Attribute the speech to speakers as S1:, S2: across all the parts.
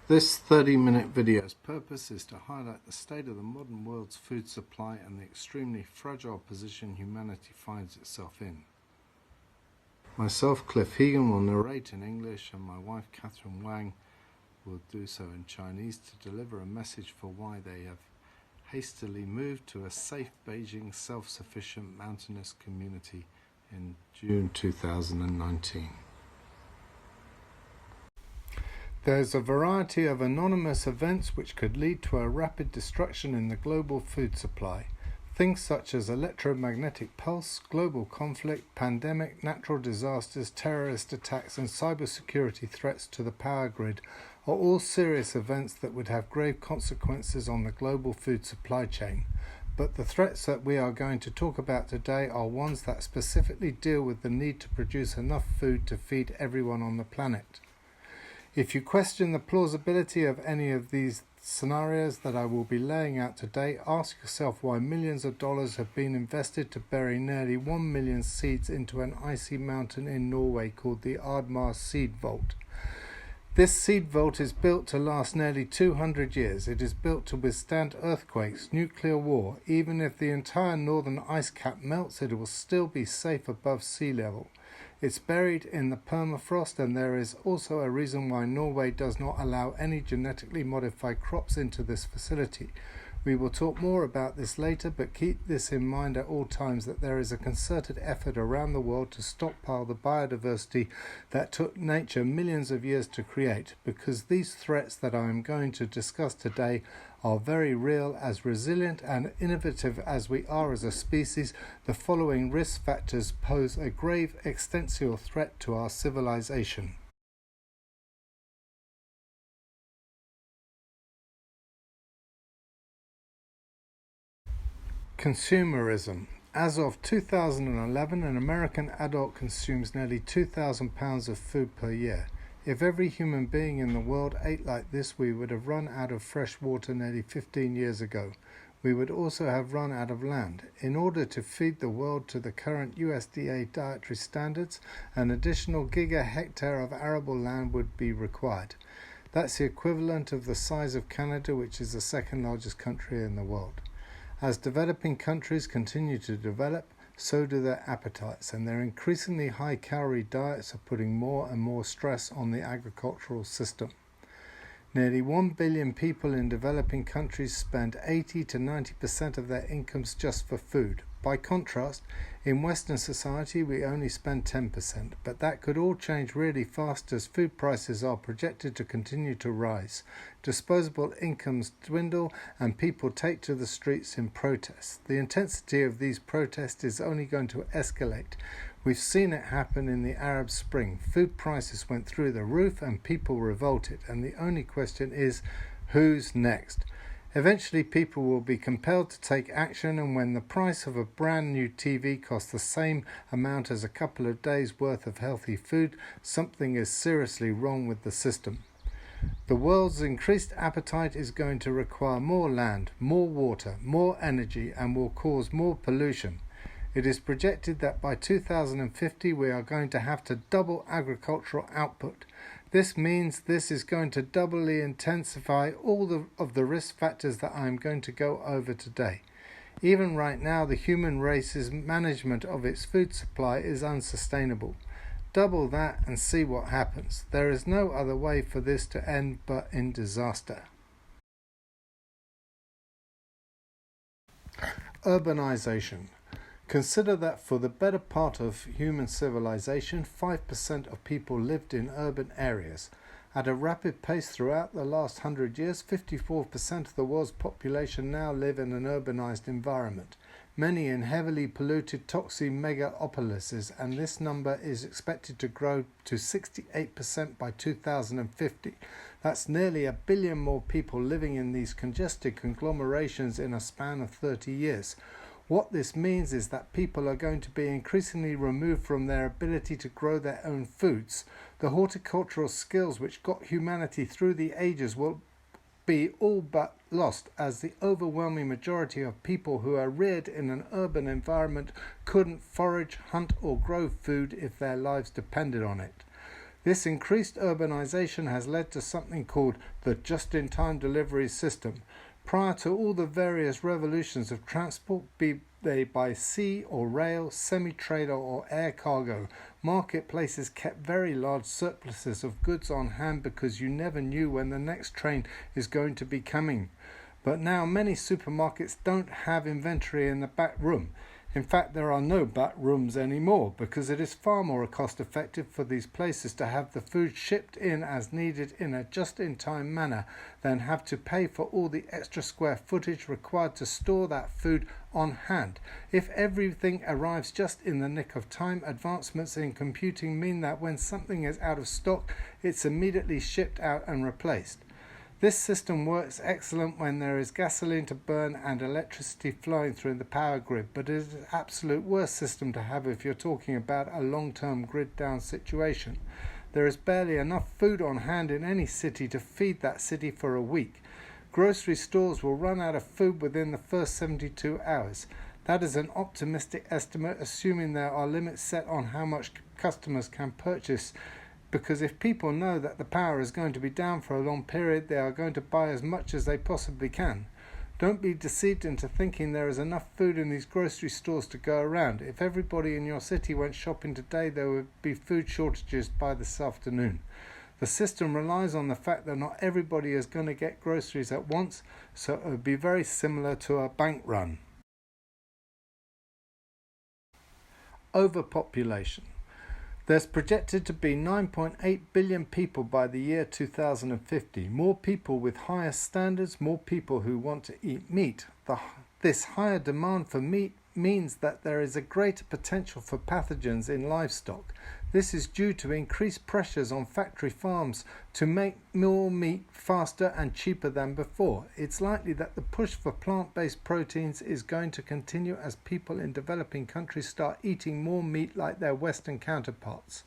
S1: This 30-minute video's purpose is to highlight the state of the modern world's food supply and the extremely fragile position humanity finds itself in. Myself, Cliff Hegan, will narrate in English, and my wife, Catherine Wang, will do so in Chinese to deliver a message for why they have hastily moved to a safe Beijing self-sufficient mountainous community in June 2019. There's a variety of anonymous events which could lead to a rapid destruction in the global food supply. Things such as electromagnetic pulse, global conflict, pandemic, natural disasters, terrorist attacks and cybersecurity threats to the power grid are all serious events that would have grave consequences on the global food supply chain. But the threats that we are going to talk about today are ones that specifically deal with the need to produce enough food to feed everyone on the planet. If you question the plausibility of any of these scenarios that I will be laying out today, ask yourself why millions of dollars have been invested to bury nearly 1 million seeds into an icy mountain in Norway called the Ardmar Seed Vault. This seed vault is built to last nearly 200 years. It is built to withstand earthquakes, nuclear war. Even if the entire northern ice cap melts, it will still be safe above sea level. It's buried in the permafrost, and there is also a reason why Norway does not allow any genetically modified crops into this facility. We will talk more about this later, but keep this in mind at all times that there is a concerted effort around the world to stockpile the biodiversity that took nature millions of years to create, because these threats that I am going to discuss today are very real. As resilient and innovative as we are as a species, the following risk factors pose a grave existential threat to our civilization. Consumerism. As of 2011, an American adult consumes nearly 2,000 pounds of food per year. If every human being in the world ate like this, we would have run out of fresh water nearly 15 years ago. We would also have run out of land. In order to feed the world to the current USDA dietary standards, an additional gigahectare of arable land would be required. That's the equivalent of the size of Canada, which is the second largest country in the world. As developing countries continue to develop, so do their appetites, and their increasingly high-calorie diets are putting more and more stress on the agricultural system. Nearly 1 billion people in developing countries spend 80 to 90% of their incomes just for food. By contrast, in Western society we only spend 10%, but that could all change really fast as food prices are projected to continue to rise. Disposable incomes dwindle and people take to the streets in protest. The intensity of these protests is only going to escalate. We've seen it happen in the Arab Spring. Food prices went through the roof and people revolted, and the only question is, who's next? Eventually people will be compelled to take action, and when the price of a brand new TV costs the same amount as a couple of days' worth of healthy food, something is seriously wrong with the system. The world's increased appetite is going to require more land, more water, more energy, and will cause more pollution. It is projected that by 2050 we are going to have to double agricultural output. This means this is going to doubly intensify all of the risk factors that I am going to go over today. Even right now, the human race's management of its food supply is unsustainable. Double that and see what happens. There is no other way for this to end but in disaster. Urbanization. Consider that for the better part of human civilization, 5% of people lived in urban areas. At a rapid pace throughout the last 100 years, 54% of the world's population now live in an urbanized environment, many in heavily polluted toxic megalopolises, and this number is expected to grow to 68% by 2050. That's nearly 1 billion more people living in these congested conglomerations in a span of 30 years. What this means is that people are going to be increasingly removed from their ability to grow their own foods. The horticultural skills which got humanity through the ages will be all but lost, as the overwhelming majority of people who are reared in an urban environment couldn't forage, hunt or grow food if their lives depended on it. This increased urbanization has led to something called the just-in-time delivery system. Prior to all the various revolutions of transport, be they by sea or rail, semi-trailer or air cargo, marketplaces kept very large surpluses of goods on hand because you never knew when the next train is going to be coming. But now many supermarkets don't have inventory in the back room. In fact, there are no back rooms anymore because it is far more cost effective for these places to have the food shipped in as needed in a just-in-time manner than have to pay for all the extra square footage required to store that food on hand. If everything arrives just in the nick of time, advancements in computing mean that when something is out of stock, it's immediately shipped out and replaced. This system works excellent when there is gasoline to burn and electricity flowing through the power grid, but it is an absolute worst system to have if you're talking about a long-term grid down situation. There is barely enough food on hand in any city to feed that city for a week. Grocery stores will run out of food within the first 72 hours. That is an optimistic estimate, assuming there are limits set on how much customers can purchase, because if people know that the power is going to be down for a long period, they are going to buy as much as they possibly can. Don't be deceived into thinking there is enough food in these grocery stores to go around. If everybody in your city went shopping today, there would be food shortages by this afternoon. The system relies on the fact that not everybody is going to get groceries at once, so it would be very similar to a bank run. Overpopulation. There's projected to be 9.8 billion people by the year 2050. More people with higher standards, more people who want to eat meat. This higher demand for meat means that there is a greater potential for pathogens in livestock. This is due to increased pressures on factory farms to make more meat faster and cheaper than before. It's likely that the push for plant-based proteins is going to continue as people in developing countries start eating more meat like their Western counterparts.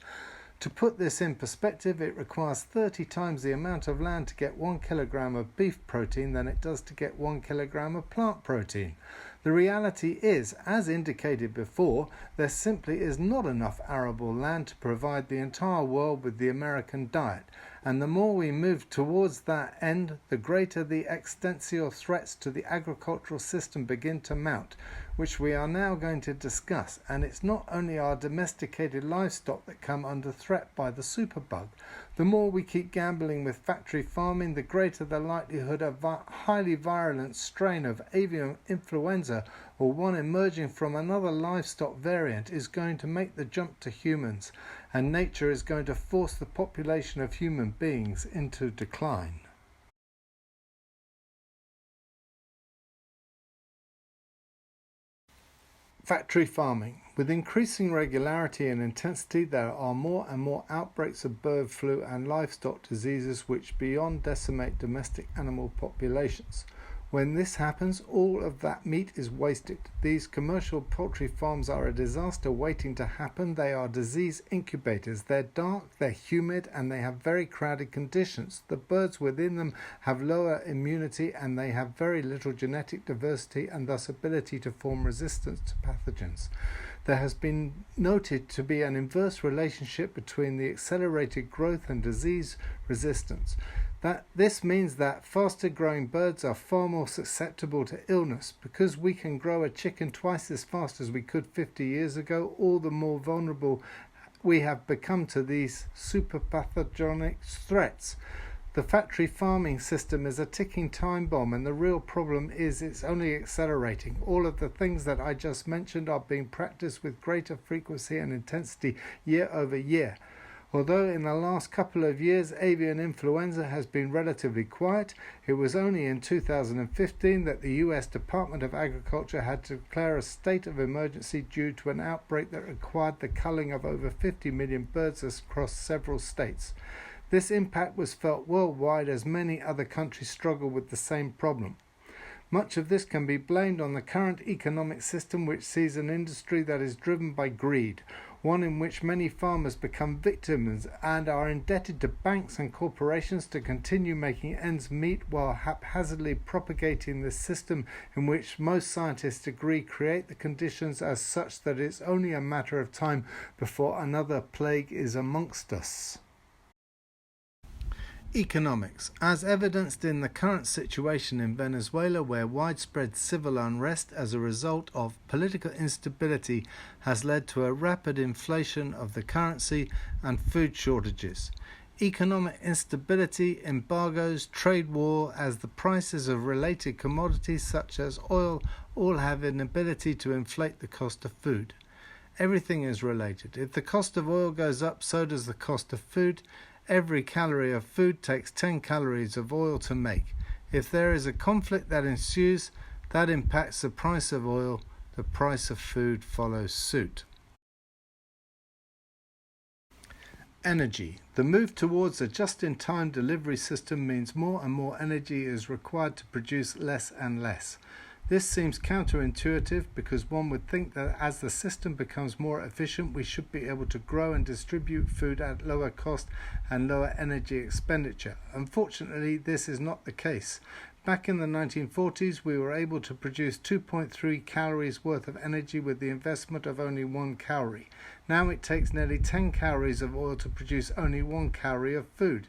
S1: To put this in perspective, it requires 30 times the amount of land to get 1 kilogram of beef protein than it does to get 1 kilogram of plant protein. The reality is, as indicated before, there simply is not enough arable land to provide the entire world with the American diet, and the more we move towards that end, the greater the existential threats to the agricultural system begin to mount, which we are now going to discuss. And it's not only our domesticated livestock that come under threat by the superbug. The more we keep gambling with factory farming, the greater the likelihood of a highly virulent strain of avian influenza or one emerging from another livestock variant is going to make the jump to humans, and nature is going to force the population of human beings into decline. Factory farming. With increasing regularity and intensity, there are more and more outbreaks of bird flu and livestock diseases which beyond decimate domestic animal populations. When this happens, all of that meat is wasted. These commercial poultry farms are a disaster waiting to happen. They are disease incubators. They're dark, they're humid, and they have very crowded conditions. The birds within them have lower immunity, and they have very little genetic diversity and thus ability to form resistance to pathogens. There has been noted to be an inverse relationship between the accelerated growth and disease resistance. This means that faster growing birds are far more susceptible to illness. Because we can grow a chicken twice as fast as we could 50 years ago, all the more vulnerable we have become to these superpathogenic threats. The factory farming system is a ticking time bomb, and the real problem is it's only accelerating. All of the things that I just mentioned are being practiced with greater frequency and intensity year over year. Although in the last couple of years avian influenza has been relatively quiet, it was only in 2015 that the US Department of Agriculture had to declare a state of emergency due to an outbreak that required the culling of over 50 million birds across several states. This impact was felt worldwide as many other countries struggle with the same problem. Much of this can be blamed on the current economic system, which sees an industry that is driven by greed, one in which many farmers become victims and are indebted to banks and corporations to continue making ends meet while haphazardly propagating this system in which most scientists agree create the conditions as such that it's only a matter of time before another plague is amongst us. Economics. As evidenced in the current situation in Venezuela, where widespread civil unrest as a result of political instability has led to a rapid inflation of the currency and food shortages. Economic instability, embargoes, trade war, as the prices of related commodities such as oil all have an ability to inflate the cost of food. Everything is related. If the cost of oil goes up, so does the cost of food. Every calorie of food takes 10 calories of oil to make. If there is a conflict that ensues, that impacts the price of oil. The price of food follows suit. Energy. The move towards a just-in-time delivery system means more and more energy is required to produce less and less. This seems counterintuitive because one would think that as the system becomes more efficient, we should be able to grow and distribute food at lower cost and lower energy expenditure. Unfortunately, this is not the case. Back in the 1940s, we were able to produce 2.3 calories worth of energy with the investment of only 1 calorie. Now it takes nearly 10 calories of oil to produce only 1 calorie of food.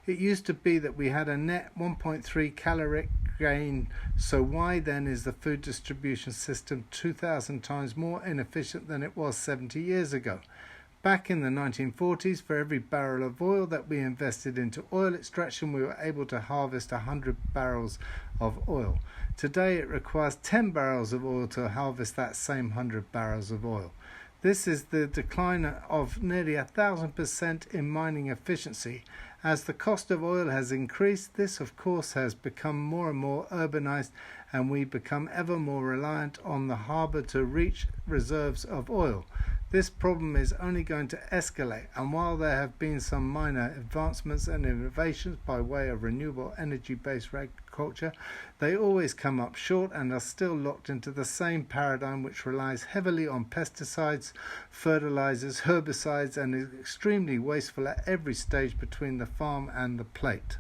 S1: It used to be that we had a net 1.3 caloric gain, so why then is the food distribution system 2,000 times more inefficient than it was 70 years ago? Back in the 1940s, for every barrel of oil that we invested into oil extraction, we were able to harvest 100 barrels of oil. Today it requires 10 barrels of oil to harvest that same 100 barrels of oil. This is the decline of nearly 1,000% in mining efficiency. As the cost of oil has increased, this of course has become more and more urbanized, and we become ever more reliant on the harbour to reach reserves of oil. This problem is only going to escalate, and while there have been some minor advancements and innovations by way of renewable energy-based agriculture, they always come up short and are still locked into the same paradigm which relies heavily on pesticides, fertilizers, herbicides, and is extremely wasteful at every stage between the farm and the plate.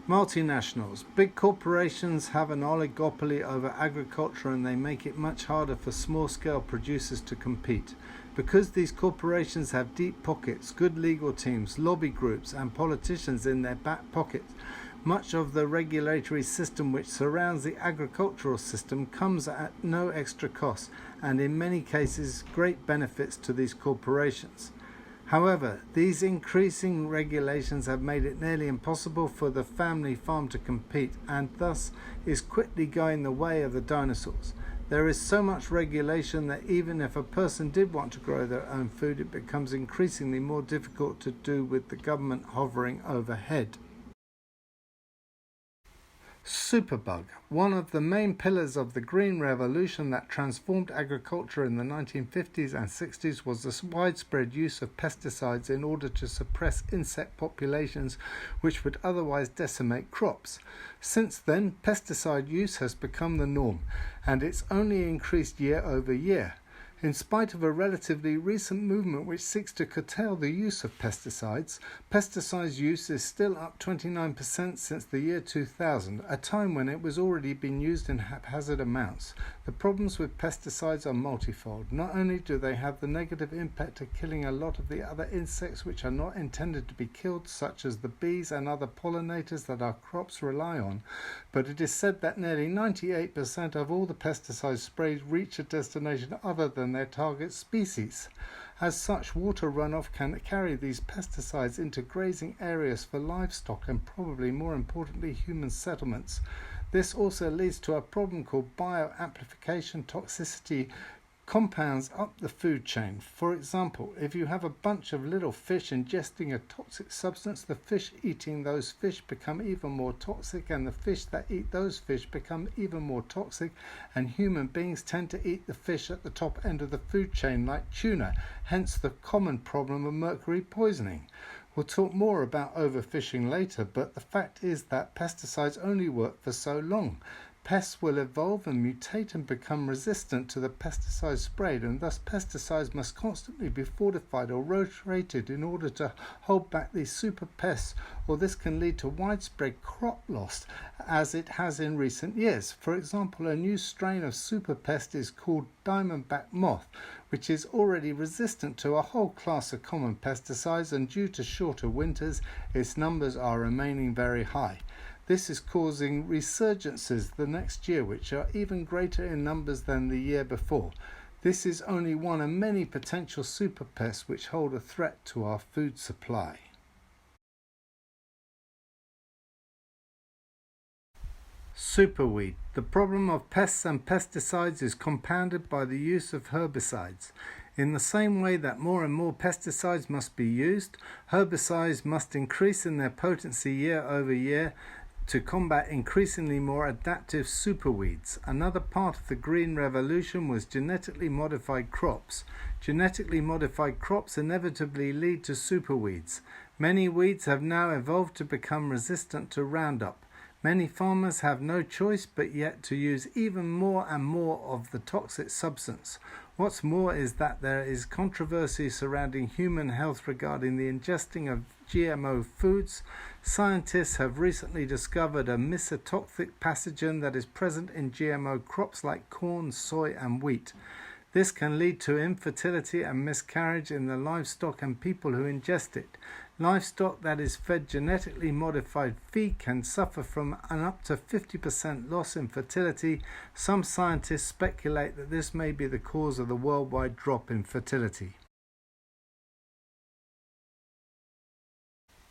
S1: Multinationals. Big corporations have an oligopoly over agriculture, and they make it much harder for small-scale producers to compete. Because these corporations have deep pockets, good legal teams, lobby groups, and politicians in their back pockets, much of the regulatory system which surrounds the agricultural system comes at no extra cost, and in many cases great benefits to these corporations. However, these increasing regulations have made it nearly impossible for the family farm to compete, and thus is quickly going the way of the dinosaurs. There is so much regulation that even if a person did want to grow their own food, it becomes increasingly more difficult to do with the government hovering overhead. Superbug. One of the main pillars of the Green Revolution that transformed agriculture in the 1950s and 60s was the widespread use of pesticides in order to suppress insect populations which would otherwise decimate crops. Since then, pesticide use has become the norm, and it's only increased year over year. In spite of a relatively recent movement which seeks to curtail the use of pesticides, pesticide use is still up 29% since the year 2000, a time when it was already being used in haphazard amounts. The problems with pesticides are multifold. Not only do they have the negative impact of killing a lot of the other insects which are not intended to be killed, such as the bees and other pollinators that our crops rely on, but it is said that nearly 98% of all the pesticides sprayed reach a destination other than their target species. As such, water runoff can carry these pesticides into grazing areas for livestock and probably more importantly human settlements. This also leads to a problem called bioamplification toxicity compounds up the food chain. For example, if you have a bunch of little fish ingesting a toxic substance, the fish eating those fish become even more toxic, and the fish that eat those fish become even more toxic, and human beings tend to eat the fish at the top end of the food chain like tuna, hence the common problem of mercury poisoning. We'll talk more about overfishing later, but the fact is that pesticides only work for so long. Pests will evolve and mutate and become resistant to the pesticides sprayed, and thus pesticides must constantly be fortified or rotated in order to hold back these super pests, or this can lead to widespread crop loss as it has in recent years. For example, a new strain of super pest is called diamondback moth, which is already resistant to a whole class of common pesticides, and due to shorter winters, its numbers are remaining very high. This is causing resurgences the next year, which are even greater in numbers than the year before. This is only one of many potential super pests which hold a threat to our food supply. Superweed. The problem of pests and pesticides is compounded by the use of herbicides. In the same way that more and more pesticides must be used, herbicides must increase in their potency year over year to combat increasingly more adaptive superweeds. Another part of the Green Revolution was genetically modified crops. Genetically modified crops inevitably lead to superweeds. Many weeds have now evolved to become resistant to Roundup. Many farmers have no choice but yet to use even more and more of the toxic substance. What's more is that there is controversy surrounding human health regarding the ingesting of GMO foods. Scientists have recently discovered a mycotoxic pathogen that is present in GMO crops like corn, soy and wheat. This can lead to infertility and miscarriage in the livestock and people who ingest it. Livestock that is fed genetically modified feed can suffer from an up to 50% loss in fertility. Some scientists speculate that this may be the cause of the worldwide drop in fertility.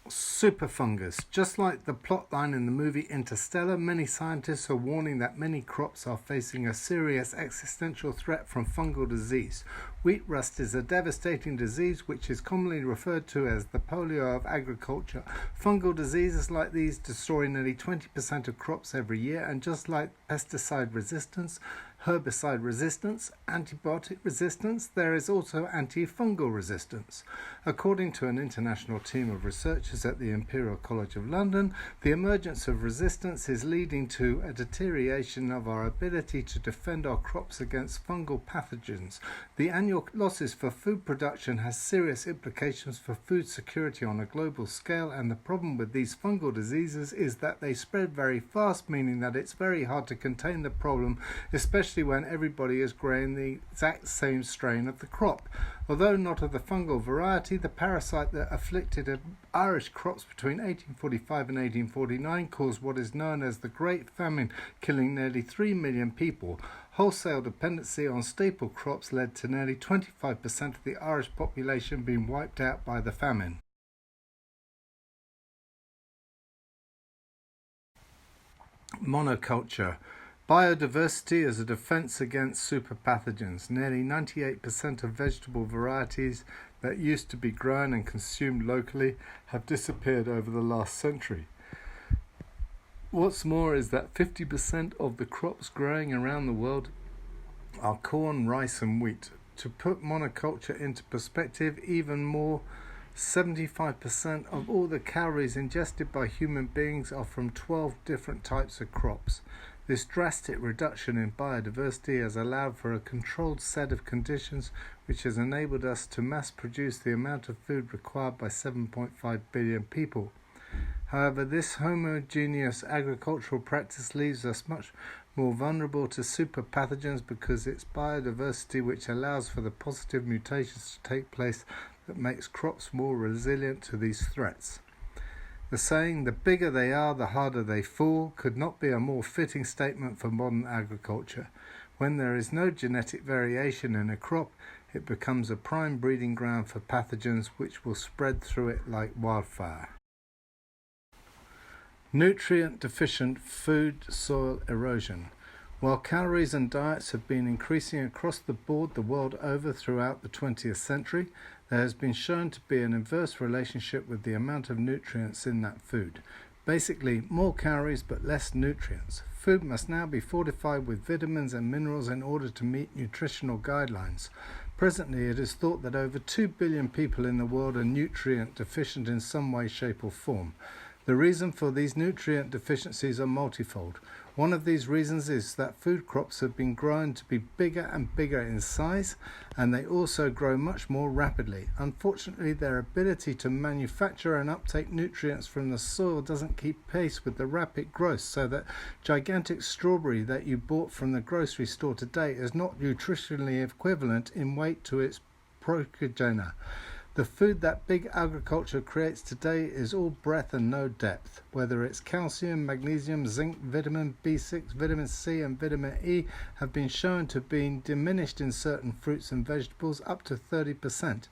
S1: Superfungus. Just like the plotline in the movie Interstellar, many scientists are warning that many crops are facing a serious existential threat from fungal disease. Wheat rust is a devastating disease which is commonly referred to as the polio of agriculture. Fungal diseases like these destroy nearly 20% of crops every year, and just like pesticide resistance, herbicide resistance, antibiotic resistance, there is also antifungal resistance. According to an international team of researchers at the Imperial College of London, the emergence of resistance is leading to a deterioration of our ability to defend our crops against fungal pathogens. The annual losses for food production has serious implications for food security on a global scale, and the problem with these fungal diseases is that they spread very fast, meaning that it's very hard to contain the problem, especially when everybody is growing the exact same strain of the crop. Although not of the fungal variety, the parasite that afflicted Irish crops between 1845 and 1849 caused what is known as the Great Famine, killing nearly 3 million people. Wholesale dependency on staple crops led to nearly 25% of the Irish population being wiped out by the famine. Monoculture. Biodiversity is a defense against superpathogens. Nearly 98% of vegetable varieties that used to be grown and consumed locally have disappeared over the last century. What's more is that 50% of the crops growing around the world are corn, rice and wheat. To put monoculture into perspective even more, 75% of all the calories ingested by human beings are from 12 different types of crops. This drastic reduction in biodiversity has allowed for a controlled set of conditions which has enabled us to mass produce the amount of food required by 7.5 billion people. However, this homogeneous agricultural practice leaves us much more vulnerable to superpathogens because it's biodiversity which allows for the positive mutations to take place that makes crops more resilient to these threats. The saying, the bigger they are, the harder they fall, could not be a more fitting statement for modern agriculture. When there is no genetic variation in a crop, it becomes a prime breeding ground for pathogens which will spread through it like wildfire. Nutrient deficient food soil erosion. While calories and diets have been increasing across the board the world over throughout the 20th century, there has been shown to be an inverse relationship with the amount of nutrients in that food. Basically, more calories but less nutrients. Food must now be fortified with vitamins and minerals in order to meet nutritional guidelines. Presently, it is thought that over 2 billion people in the world are nutrient deficient in some way, shape or form. The reason for these nutrient deficiencies are multifold. One of these reasons is that food crops have been grown to be bigger and bigger in size, and they also grow much more rapidly. Unfortunately, their ability to manufacture and uptake nutrients from the soil doesn't keep pace with the rapid growth, so that gigantic strawberry that you bought from the grocery store today is not nutritionally equivalent in weight to its progenitor. The food that big agriculture creates today is all breadth and no depth. Whether it's calcium, magnesium, zinc, vitamin B6, vitamin C and vitamin E have been shown to be diminished in certain fruits and vegetables up to 30%.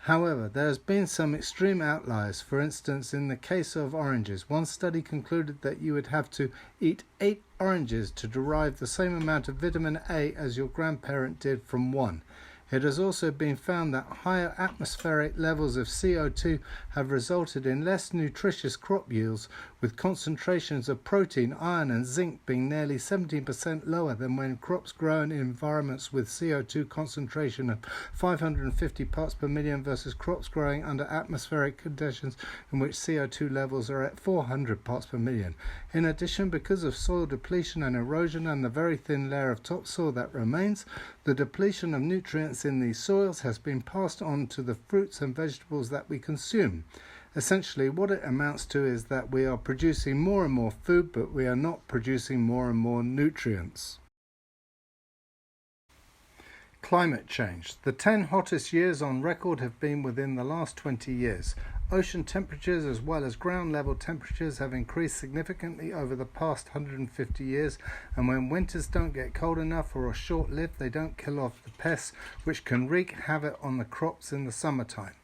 S1: However, there has been some extreme outliers. For instance, in the case of oranges, one study concluded that you would have to eat 8 oranges to derive the same amount of vitamin A as your grandparent did from one. It has also been found that higher atmospheric levels of CO2 have resulted in less nutritious crop yields, with concentrations of protein, iron and zinc being nearly 17% lower than when crops grown in environments with CO2 concentration of 550 parts per million versus crops growing under atmospheric conditions in which CO2 levels are at 400 parts per million. In addition, because of soil depletion and erosion and the very thin layer of topsoil that remains, the depletion of nutrients in these soils has been passed on to the fruits and vegetables that we consume. Essentially, what it amounts to is that we are producing more and more food, but we are not producing more and more nutrients. Climate change. The 10 hottest years on record have been within the last 20 years. Ocean temperatures as well as ground level temperatures have increased significantly over the past 150 years, and when winters don't get cold enough or are short-lived, they don't kill off the pests which can wreak havoc on the crops in the summertime.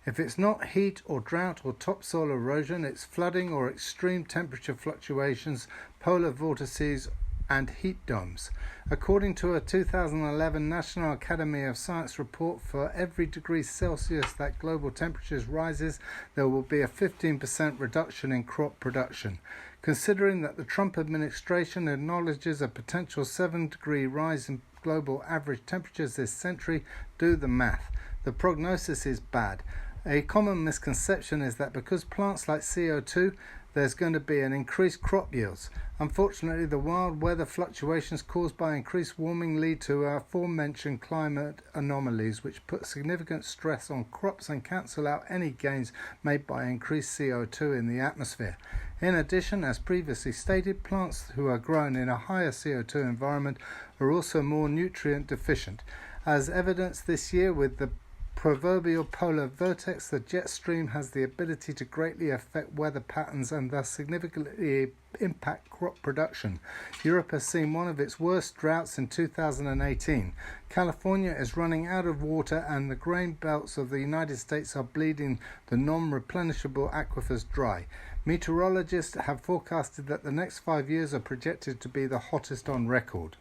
S1: If it's not heat or drought or topsoil erosion, it's flooding or extreme temperature fluctuations, polar vortices and heat domes. According to a 2011 National Academy of Science report, for every degree Celsius that global temperatures rises, there will be a 15% reduction in crop production. Considering that the Trump administration acknowledges a potential 7-degree rise in global average temperatures this century, do the math. The prognosis is bad. A common misconception is that because plants like CO2, there's going to be an increased crop yields. Unfortunately, the wild weather fluctuations caused by increased warming lead to aforementioned climate anomalies, which put significant stress on crops and cancel out any gains made by increased CO2 in the atmosphere. In addition, as previously stated, plants who are grown in a higher CO2 environment are also more nutrient deficient. As evidenced this year with the proverbial polar vortex, the jet stream has the ability to greatly affect weather patterns and thus significantly impact crop production. Europe has seen one of its worst droughts in 2018. California is running out of water, and the grain belts of the United States are bleeding the non-replenishable aquifers dry. Meteorologists have forecasted that the next 5 years are projected to be the hottest on record.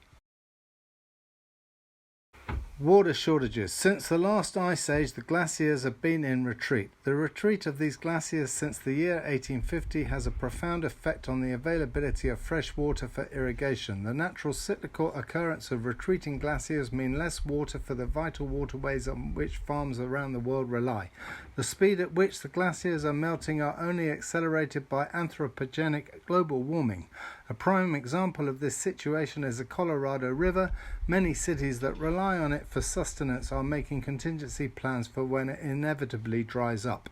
S1: Water shortages. Since the last ice age, the glaciers have been in retreat. The retreat of these glaciers since the year 1850 has a profound effect on the availability of fresh water for irrigation. The natural cyclical occurrence of retreating glaciers mean less water for the vital waterways on which farms around the world rely. The speed at which the glaciers are melting are only accelerated by anthropogenic global warming. A prime example of this situation is the Colorado River. Many cities that rely on it for sustenance are making contingency plans for when it inevitably dries up.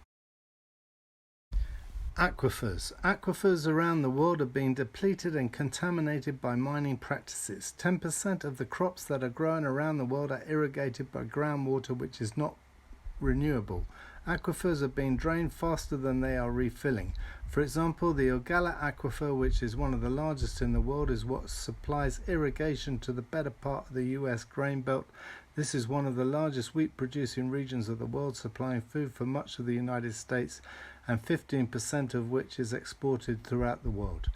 S1: Aquifers. Aquifers around the world are being depleted and contaminated by mining practices. 10% of the crops that are grown around the world are irrigated by groundwater which is not renewable. Aquifers are being drained faster than they are refilling. For example, the Ogala Aquifer, which is one of the largest in the world, is what supplies irrigation to the better part of the US grain belt. This is one of the largest wheat producing regions of the world, supplying food for much of the United States, and 15% of which is exported throughout the world.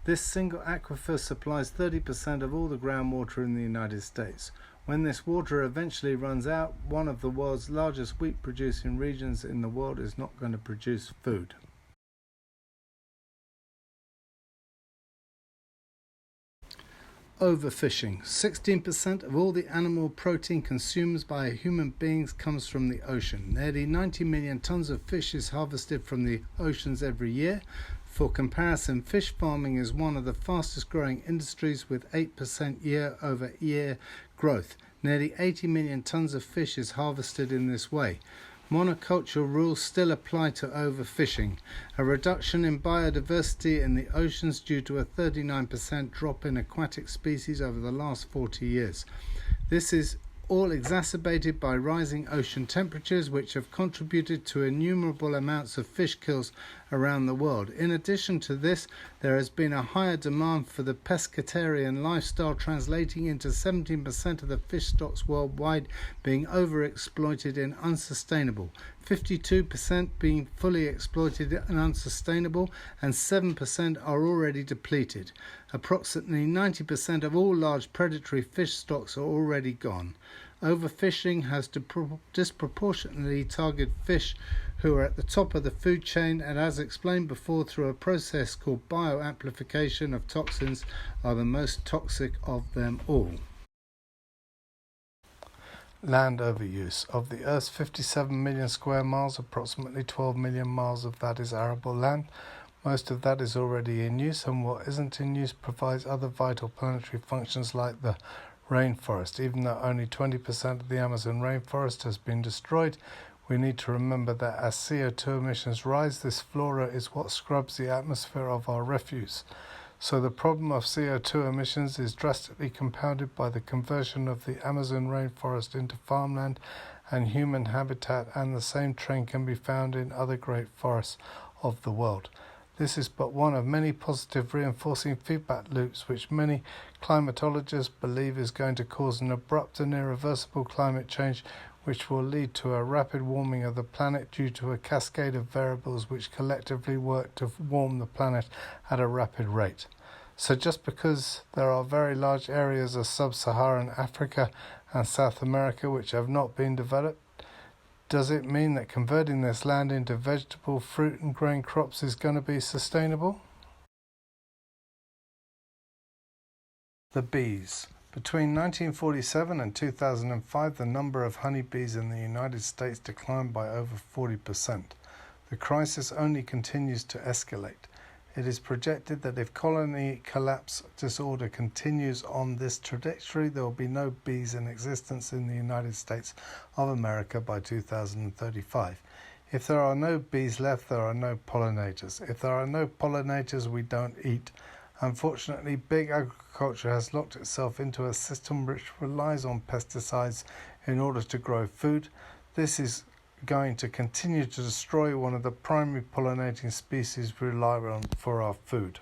S1: This single aquifer supplies 30% of all the groundwater in the United States. When this water eventually runs out, one of the world's largest wheat producing regions in the world is not going to produce food. Overfishing. 16% of all the animal protein consumed by human beings comes from the ocean. Nearly 90 million tons of fish is harvested from the oceans every year. For comparison, fish farming is one of the fastest growing industries with 8% year-over-year growth. Nearly 80 million tons of fish is harvested in this way. Monoculture rules still apply to overfishing. A reduction in biodiversity in the oceans due to a 39% drop in aquatic species over the last 40 years. This is all exacerbated by rising ocean temperatures, which have contributed to innumerable amounts of fish kills around the world. In addition to this, there has been a higher demand for the pescatarian lifestyle, translating into 17% of the fish stocks worldwide being overexploited and unsustainable, 52% being fully exploited and unsustainable, and 7% are already depleted. Approximately 90% of all large predatory fish stocks are already gone. Overfishing has disproportionately targeted fish who are at the top of the food chain, and as explained before, through a process called bioamplification of toxins, are the most toxic of them all. Land overuse. Of the Earth's 57 million square miles, approximately 12 million miles of that is arable land. Most of that is already in use, and what isn't in use provides other vital planetary functions like the rainforest. Even though only 20% of the Amazon rainforest has been destroyed, we need to remember that as CO2 emissions rise, this flora is what scrubs the atmosphere of our refuse. So the problem of CO2 emissions is drastically compounded by the conversion of the Amazon rainforest into farmland and human habitat, and the same trend can be found in other great forests of the world. This is but one of many positive reinforcing feedback loops which many climatologists believe is going to cause an abrupt and irreversible climate change, which will lead to a rapid warming of the planet due to a cascade of variables which collectively work to warm the planet at a rapid rate. So just because there are very large areas of sub-Saharan Africa and South America which have not been developed, does it mean that converting this land into vegetable, fruit and grain crops is going to be sustainable? The bees. Between 1947 and 2005, the number of honeybees in the United States declined by over 40%. The crisis only continues to escalate. It is projected that if colony collapse disorder continues on this trajectory, there will be no bees in existence in the United States of America by 2035. If there are no bees left, there are no pollinators. If there are no pollinators, we don't eat. Unfortunately, big agriculture has locked itself into a system which relies on pesticides in order to grow food. This is going to continue to destroy one of the primary pollinating species we rely on for our food.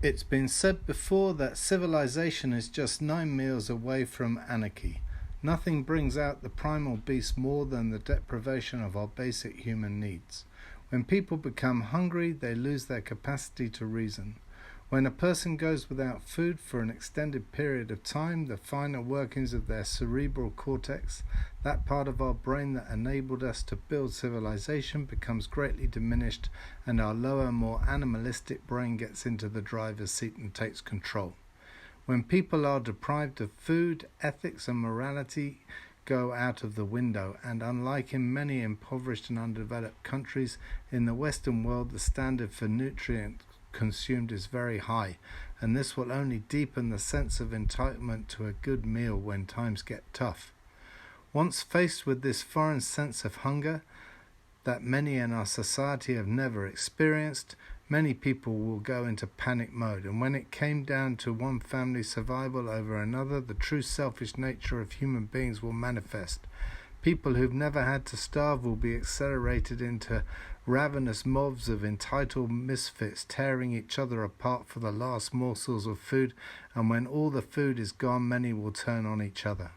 S1: It's been said before that civilization is just 9 meals away from anarchy. Nothing brings out the primal beast more than the deprivation of our basic human needs. When people become hungry, they lose their capacity to reason. When a person goes without food for an extended period of time, the finer workings of their cerebral cortex, that part of our brain that enabled us to build civilization, becomes greatly diminished, and our lower, more animalistic brain gets into the driver's seat and takes control. When people are deprived of food, ethics and morality go out of the window, and unlike in many impoverished and undeveloped countries, in the Western world the standard for nutrients consumed is very high, and this will only deepen the sense of entitlement to a good meal when times get tough. Once faced with this foreign sense of hunger that many in our society have never experienced, many people will go into panic mode, and when it came down to one family's survival over another, the true selfish nature of human beings will manifest. People who've never had to starve will be accelerated into ravenous mobs of entitled misfits, tearing each other apart for the last morsels of food, and when all the food is gone, many will turn on each other.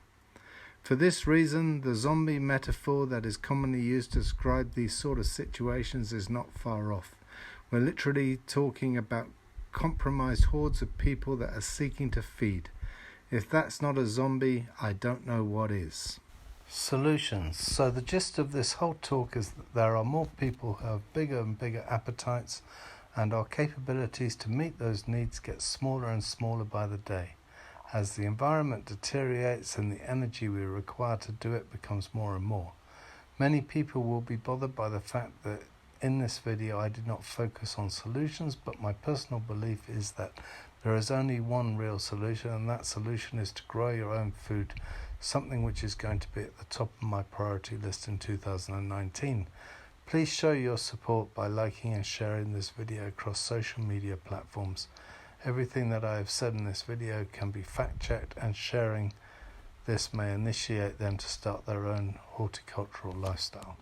S1: For this reason, the zombie metaphor that is commonly used to describe these sort of situations is not far off. We're literally talking about compromised hordes of people that are seeking to feed. If that's not a zombie, I don't know what is. Solutions. So the gist of this whole talk is that there are more people who have bigger and bigger appetites and our capabilities to meet those needs get smaller and smaller by the day. As the environment deteriorates and the energy we require to do it becomes more and more. Many people will be bothered by the fact that in this video I did not focus on solutions, but my personal belief is that there is only one real solution, and that solution is to grow your own food, something which is going to be at the top of my priority list in 2019. Please show your support by liking and sharing this video across social media platforms. Everything that I have said in this video can be fact-checked, and sharing this may initiate them to start their own horticultural lifestyle.